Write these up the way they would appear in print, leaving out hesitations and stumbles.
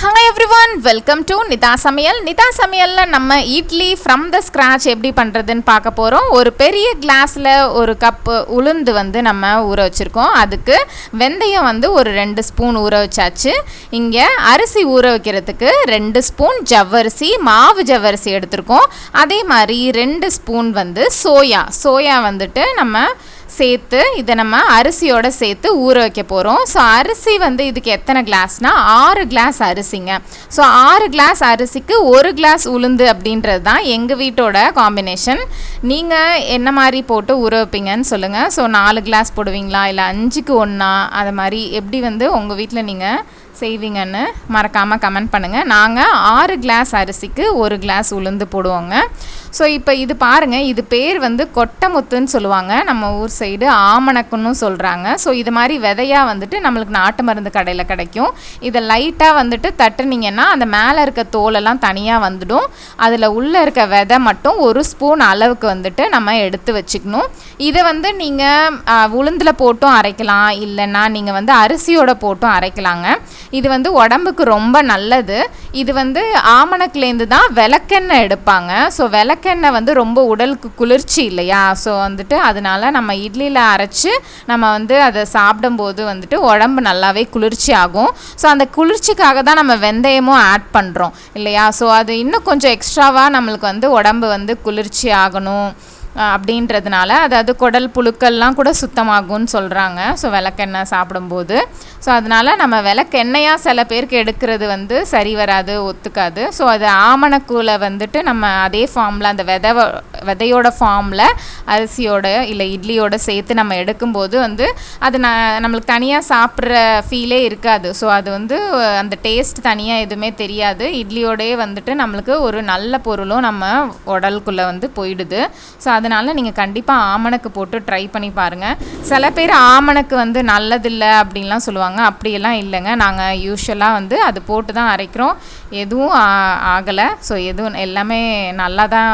Hi everyone, welcome to Nitha Samayal. Nitha Samayalல நம்ம idli from the scratch எப்படி பண்றதுன்னு பார்க்க போறோம். ஒரு பெரிய கிளாஸ்ல ஒரு கப் உளுந்து வந்து நம்ம ஊற வச்சிருக்கோம். அதுக்கு வெந்தயம் வந்து ஒரு 2 ஸ்பூன் ஊற வச்சாச்சு. இங்க அரிசி ஊற வைக்கிறதுக்கு 2 ஸ்பூன் ஜவ்வரிசி, மாவு ஜவ்வரிசி எடுத்துருக்கோம். அதே மாதிரி 2 ஸ்பூன் வந்து சோயா வந்துட்டு நம்ம சேர்த்து இதை நம்ம அரிசியோட சேர்த்து ஊற வைக்க போகிறோம். ஸோ அரிசி வந்து இதுக்கு எத்தனை கிளாஸ்னால் 6 கிளாஸ் அரிசிங்க. ஸோ 6 கிளாஸ் அரிசிக்கு 1 கிளாஸ் உளுந்து அப்படின்றது தான் எங்கள் வீட்டோட காம்பினேஷன். நீங்கள் என்ன மாதிரி போட்டு ஊற வைப்பீங்கன்னு சொல்லுங்கள். ஸோ 4 கிளாஸ் போடுவீங்களா இல்லை 5க்கு 1 அது மாதிரி எப்படி வந்து உங்கள் வீட்டில் நீங்கள் செய்வீங்கன்னு மறக்காமல் கமெண்ட் பண்ணுங்கள். நாங்கள் 6 கிளாஸ் அரிசிக்கு 1 கிளாஸ் உளுந்து போடுவோங்க. ஸோ இப்போ இது பாருங்கள், இது பேர் வந்து கொட்டமுத்துன்னு சொல்லுவாங்க, நம்ம ஊர் சைடு ஆமணக்குன்னு சொல்கிறாங்க. ஸோ இது மாதிரி விதையாக வந்துட்டு நம்மளுக்கு நாட்டு மருந்து கடையில் கிடைக்கும். இதை லைட்டாக வந்துட்டு தட்டுனீங்கன்னா அந்த மேலே இருக்க தோலெல்லாம் தனியாக வந்துடும். அதில் உள்ளே இருக்க விதை மட்டும் 1 ஸ்பூன் அளவுக்கு வந்துட்டு நம்ம எடுத்து வச்சுக்கணும். இதை வந்து நீங்கள் உளுந்தில் போட்டும் அரைக்கலாம், இல்லைன்னா நீங்கள் வந்து அரிசியோட போட்டும் அரைக்கலாங்க. இது வந்து உடம்புக்கு ரொம்ப நல்லது. இது வந்து ஆமணக்குலேருந்து தான் விளக்கெண்ணெய் எடுப்பாங்க. ஸோ விளக்கெண்ணெய் வந்து ரொம்ப உடலுக்கு குளிர்ச்சி இல்லையா? ஸோ வந்துட்டு அதனால நம்ம இட்லியில் அரைச்சி நம்ம வந்து அதை சாப்பிடும்போது வந்துட்டு உடம்பு நல்லாவே குளிர்ச்சி ஆகும். ஸோ அந்த குளிர்ச்சிக்காக தான் நம்ம வெந்தயமும் ஆட் பண்ணுறோம் இல்லையா? ஸோ அது இன்னும் கொஞ்சம் எக்ஸ்ட்ராவாக நம்மளுக்கு வந்து உடம்பு வந்து குளிர்ச்சி ஆகணும் அப்படின்றதுனால, அதாவது குடல் புழுக்கள்லாம் கூட சுத்தமாகும்னு சொல்கிறாங்க. ஸோ விளக்கெண்ணெய் சாப்பிடும்போது. ஸோ அதனால் நம்ம விளக்கெண்ணெயாக சில பேருக்கு எடுக்கிறது வந்து சரி வராது, ஒத்துக்காது. ஸோ அது ஆமணக்கூல வந்துட்டு நம்ம அதே ஃபார்மில் அந்த விதையோட ஃபார்மில் அரிசியோட இல்லை இட்லியோட சேர்த்து நம்ம எடுக்கும்போது வந்து அது நம்மளுக்கு தனியாக சாப்பிட்ற ஃபீலே இருக்காது. ஸோ அது வந்து அந்த டேஸ்ட் தனியாக எதுவுமே தெரியாது. இட்லியோடயே வந்துட்டு நம்மளுக்கு ஒரு நல்ல பொருளும் நம்ம உடலுக்குள்ளே வந்து போயிடுது. ஸோ அதனால் நீங்கள் கண்டிப்பாக ஆமணக்கு போட்டு ட்ரை பண்ணி பாருங்கள். சில பேர் ஆமணக்கு வந்து நல்லதில்லை அப்படின்லாம் சொல்லுவாங்க. அப்படியெல்லாம் இல்லைங்க. நாங்கள் யூஸ்வலாக வந்து அது போட்டு தான் அரைக்கிறோம். எதுவும் ஆகலை. ஸோ எதுவும் எல்லாமே நல்லா தான்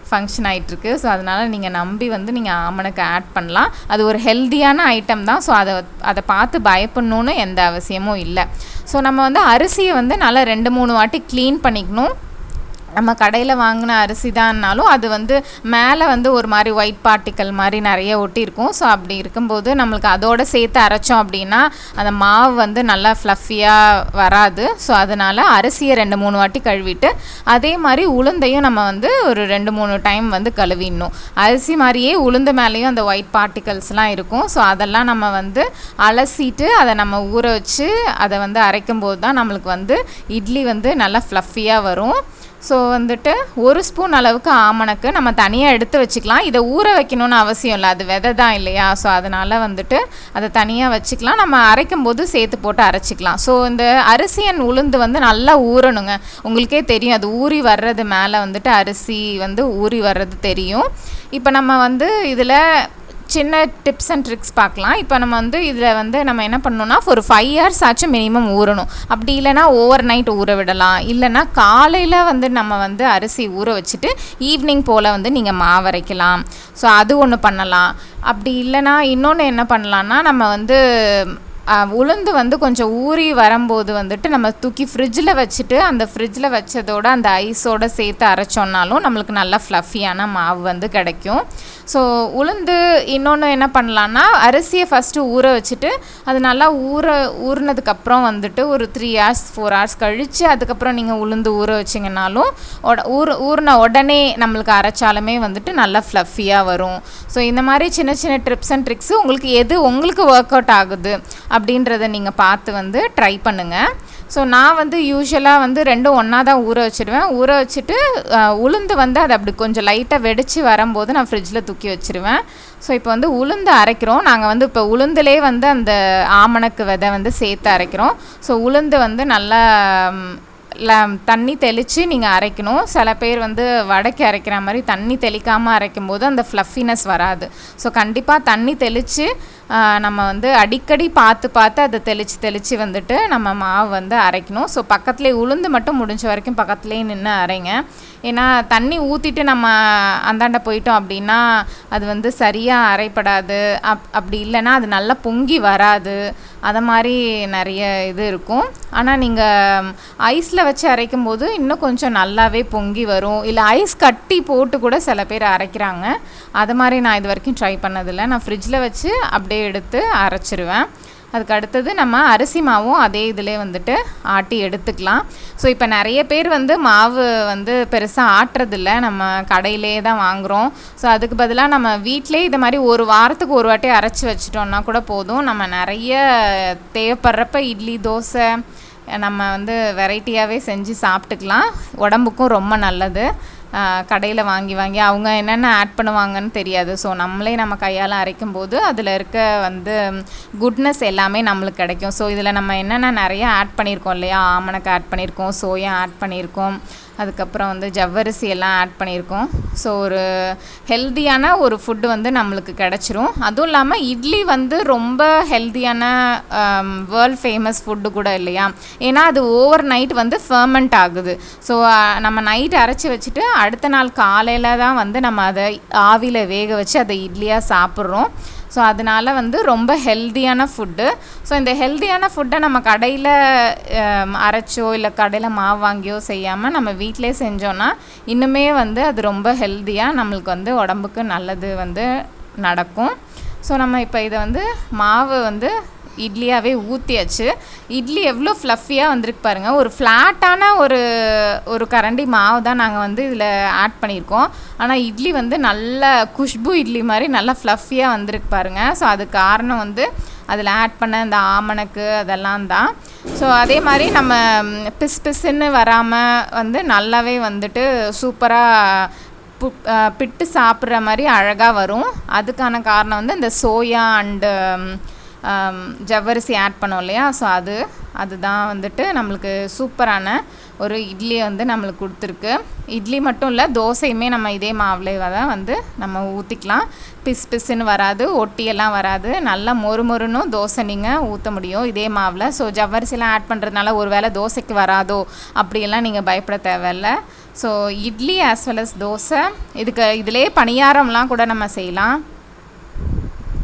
ஃபங்க்ஷன் ஆகிட்டுருக்கு. ஸோ அதனால் நீங்கள் நம்பி வந்து நீங்கள் ஆமணக்கு ஆட் பண்ணலாம். அது ஒரு ஹெல்த்தியான ஐட்டம் தான். ஸோ அதை பார்த்து பயப்படணுன்னு எந்த அவசியமும் இல்லை. ஸோ நம்ம வந்து அரிசியை வந்து நல்லா 2-3 வாட்டி க்ளீன் பண்ணிக்கணும். நம்ம கடையில் வாங்கின அரிசி தான்னாலும் அது வந்து மேலே வந்து ஒரு மாதிரி ஒயிட் பார்ட்டிக்கல் மாதிரி நிறைய ஒட்டியிருக்கும். ஸோ அப்படி இருக்கும்போது நம்மளுக்கு அதோடு சேர்த்து அரைச்சோம் அப்படின்னா அந்த மாவு வந்து நல்லா ஃப்ளஃபியாக வராது. ஸோ அதனால் அரிசியை 2-3 வாட்டி கழுவிட்டு அதே மாதிரி உளுந்தையும் நம்ம வந்து ஒரு 2-3 டைம் வந்து கழுவிடணும். அரிசி மாதிரியே உளுந்து மேலேயும் அந்த ஒயிட் பார்ட்டிகல்ஸ்லாம் இருக்கும். ஸோ அதெல்லாம் நம்ம வந்து அலசிட்டு அதை நம்ம ஊற வச்சு அதை வந்து அரைக்கும்போது தான் நம்மளுக்கு வந்து இட்லி வந்து நல்லா ஃப்ளஃபியாக வரும். ஸோ வந்துட்டு 1 ஸ்பூன் அளவுக்கு ஆமணக்கு நம்ம தனியாக எடுத்து வச்சுக்கலாம். இதை ஊற வைக்கணும்னு அவசியம் இல்லை, அது விதை தான் இல்லையா? ஸோ அதனால் வந்துட்டு அதை தனியாக வச்சுக்கலாம். நம்ம அரைக்கும் போது சேர்த்து போட்டு அரைச்சிக்கலாம். ஸோ இந்த அரிசி அண்ட் உளுந்து வந்து நல்லா ஊறணுங்க. உங்களுக்கே தெரியும், அது ஊறி வர்றது மேலே வந்துட்டு அரிசி வந்து ஊறி வர்றது தெரியும். இப்போ நம்ம வந்து இதில் சின்ன டிப்ஸ் அண்ட் ட்ரிக்ஸ் பார்க்கலாம். இப்போ நம்ம வந்து இதில் வந்து நம்ம என்ன பண்ணணும்னா ஒரு 5 hours ஆச்சும் மினிமம் ஊறணும். அப்படி இல்லைனா ஓவர் நைட் ஊற விடலாம். இல்லைனா காலையில் வந்து நம்ம வந்து அரிசி ஊற வச்சுட்டு ஈவினிங் போல் வந்து நீங்கள் மாவரைக்கலாம். ஸோ அது ஒன்று பண்ணலாம். அப்படி இல்லைனா இன்னொன்று என்ன பண்ணலான்னா, நம்ம வந்து உளுந்து வந்து கொஞ்சம் ஊறி வரும்போது வந்துட்டு நம்ம தூக்கி ஃப்ரிட்ஜில் வச்சுட்டு அந்த ஃப்ரிட்ஜில் வச்சதோட அந்த ஐஸோடு சேர்த்து அரைச்சோன்னாலும் நம்மளுக்கு நல்லா ஃப்ளஃபியான மாவு வந்து கிடைக்கும். ஸோ உளுந்து இன்னொன்று என்ன பண்ணலான்னா, அரிசியை ஃபஸ்ட்டு ஊற வச்சுட்டு அது நல்லா ஊறினதுக்கப்புறம் வந்துட்டு ஒரு 3 hours 4 hours கழித்து அதுக்கப்புறம் நீங்கள் உளுந்து ஊற வச்சிங்கனாலும் ஊறின உடனே நம்மளுக்கு அரைச்சாலுமே வந்துட்டு நல்லா ஃப்ளஃபியாக வரும். ஸோ இந்த மாதிரி சின்ன சின்ன டிப்ஸ் அண்ட் ட்ரிக்ஸு உங்களுக்கு ஒர்க் அவுட் ஆகுது அப்படின்றத நீங்கள் பார்த்து வந்து ட்ரை பண்ணுங்கள். ஸோ நான் வந்து யூஸ்வலாக வந்து 2 ஒன்றா தான் ஊற வச்சுடுவேன். ஊற வச்சுட்டு உளுந்து வந்து அது அப்படி கொஞ்சம் லைட்டாக வெடித்து வரும்போது நான் ஃப்ரிட்ஜில் தூக்கி வச்சுருவேன். ஸோ இப்போ வந்து உளுந்து அரைக்கிறோம். நாங்கள் வந்து இப்போ உளுந்துலே வந்து அந்த ஆமணக்கு விதை வந்து சேர்த்து அரைக்கிறோம். ஸோ உளுந்து வந்து நல்லா தண்ணி தெளித்து நீங்கள் அரைக்கணும். சில பேர் வந்து வடைக்கு அரைக்கிற மாதிரி தண்ணி தெளிக்காமல் அரைக்கும்போது அந்த ஃப்ளஃபினஸ் வராது. ஸோ கண்டிப்பாக தண்ணி தெளித்து நம்ம வந்து அடிக்கடி பார்த்து அதை தெளித்து வந்துட்டு நம்ம மாவு வந்து அரைக்கணும். ஸோ பக்கத்துலேயே உளுந்து மட்டும் முடிஞ்ச வரைக்கும் பக்கத்துலேயே நின்று அரைங்க. ஏன்னா தண்ணி ஊற்றிட்டு நம்ம அந்தாண்ட போயிட்டோம் அப்படின்னா அது வந்து சரியாக அரைப்படாது. அப்படி இல்லைன்னா அது நல்லா பொங்கி வராது. அதை மாதிரி நிறைய இது இருக்கும். ஆனால் நீங்கள் ஐஸில் வச்சு அரைக்கும் போது இன்னும் கொஞ்சம் நல்லாவே பொங்கி வரும். இல்லை ஐஸ் கட்டி போட்டு கூட சில பேர் அரைக்கிறாங்க. அது மாதிரி நான் இது வரைக்கும் ட்ரை பண்ணதில்லை. நான் ஃப்ரிட்ஜில் வச்சு அப்படியே எடுத்து அரைச்சிருவேன். அதுக்கு அடுத்தது நம்ம அரிசி மாவும் அதே இதிலே வந்துட்டு ஆட்டி எடுத்துக்கலாம். ஸோ இப்போ நிறைய பேர் வந்து மாவு வந்து பெருசாக ஆட்டுறதில்ல, நம்ம கடையிலே தான் வாங்குகிறோம். ஸோ அதுக்கு பதிலாக நம்ம வீட்டிலே இது மாதிரி ஒரு வாரத்துக்கு ஒரு வாட்டி அரைச்சி வச்சிட்டோம்னா கூட போதும். நம்ம நிறைய தேவைப்படுறப்ப இட்லி, தோசை நம்ம வந்து வெரைட்டியாகவே செஞ்சு சாப்பிட்டுக்கலாம். உடம்புக்கும் ரொம்ப நல்லது. கடையில் வாங்கி அவங்க என்னென்ன ஆட் பண்ணுவாங்கன்னு தெரியாது. ஸோ நம்மளே நம்ம கையால் அரைக்கும் போது அதில் இருக்க வந்து குட்னஸ் எல்லாமே நம்மளுக்கு கிடைக்கும். ஸோ இதில் நம்ம என்னென்ன நிறைய ஆட் பண்ணியிருக்கோம் இல்லையா, ஆமணக்கு ஆட் பண்ணியிருக்கோம், சோயா ஆட் பண்ணியிருக்கோம், அதுக்கப்புறம் வந்து ஜவ்வரிசி எல்லாம் ஆட் பண்ணியிருக்கோம். ஸோ ஒரு ஹெல்த்தியான ஒரு ஃபுட்டு வந்து நம்மளுக்கு கிடச்சிரும். அதுவும் இல்லாமல் இட்லி வந்து ரொம்ப ஹெல்த்தியான வேர்ல்ட் ஃபேமஸ் ஃபுட்டு கூட இல்லையா. ஏன்னா அது ஓவர் நைட் வந்து ஃபர்மெண்ட் ஆகுது. ஸோ நம்ம நைட் அரைச்சி வச்சுட்டு அடுத்த நாள் காலையில் தான் வந்து நம்ம அதை ஆவியில் வேக வச்சு அதை இட்லியாக சாப்பிட்றோம். ஸோ அதனால் வந்து ரொம்ப ஹெல்த்தியான ஃபுட்டு. ஸோ இந்த ஹெல்த்தியான ஃபுட்டை நம்ம கடையில் அரைச்சோ இல்லை கடையில் மாவு வாங்கியோ செய்யாமல் நம்ம வீட்டிலே செஞ்சோன்னா இன்னுமே வந்து அது ரொம்ப ஹெல்த்தியாக நம்மளுக்கு வந்து உடம்புக்கு நல்லது வந்து நடக்கும். ஸோ நம்ம இப்போ இதை வந்து மாவு வந்து இட்லியாகவே ஊற்றியாச்சு. இட்லி எவ்வளோ ஃப்ளஃபியாக வந்திருக்கு பாருங்கள். ஒரு ஃப்ளாட்டான ஒரு கரண்டி மாவு தான் நாங்கள் வந்து இதில் ஆட் பண்ணியிருக்கோம். ஆனால் இட்லி வந்து நல்ல குஷ்பு இட்லி மாதிரி நல்லா ஃப்ளஃபியாக வந்திருக்கு பாருங்கள். ஸோ அதுக்கு காரணம் வந்து அதில் ஆட் பண்ண இந்த ஆமணக்கு அதெல்லாம் தான். ஸோ அதே மாதிரி நம்ம பிசுன்னு வராமல் வந்து நல்லாவே வந்துட்டு சூப்பராக பிட்டு சாப்பிட்ற மாதிரி அழகாக வரும். அதுக்கான காரணம் வந்து இந்த சோயா அண்டு ஜவ்வரிசி ஆட் பண்ணோம் இல்லையா. ஸோ அதுதான் வந்துட்டு நம்மளுக்கு சூப்பரான ஒரு இட்லியை வந்து நம்மளுக்கு கொடுத்துருக்கு. இட்லி மட்டும் இல்லை, தோசையுமே நம்ம இதே மாவுலே தான் வந்து நம்ம ஊற்றிக்கலாம். பிசுன்னு வராது, ஒட்டியெல்லாம் வராது, நல்லா மொறுன்னு தோசை நீங்கள் ஊற்ற முடியும் இதே மாவில். ஸோ ஜவ்வரிசிலாம் ஆட் பண்ணுறதுனால ஒரு வேளை தோசைக்கு வராதோ அப்படியெல்லாம் நீங்கள் பயப்பட தேவையில்லை. So idli as well as dosa, இதிலே பணியாரம்லாம் கூட நம்ம செய்யலாம்.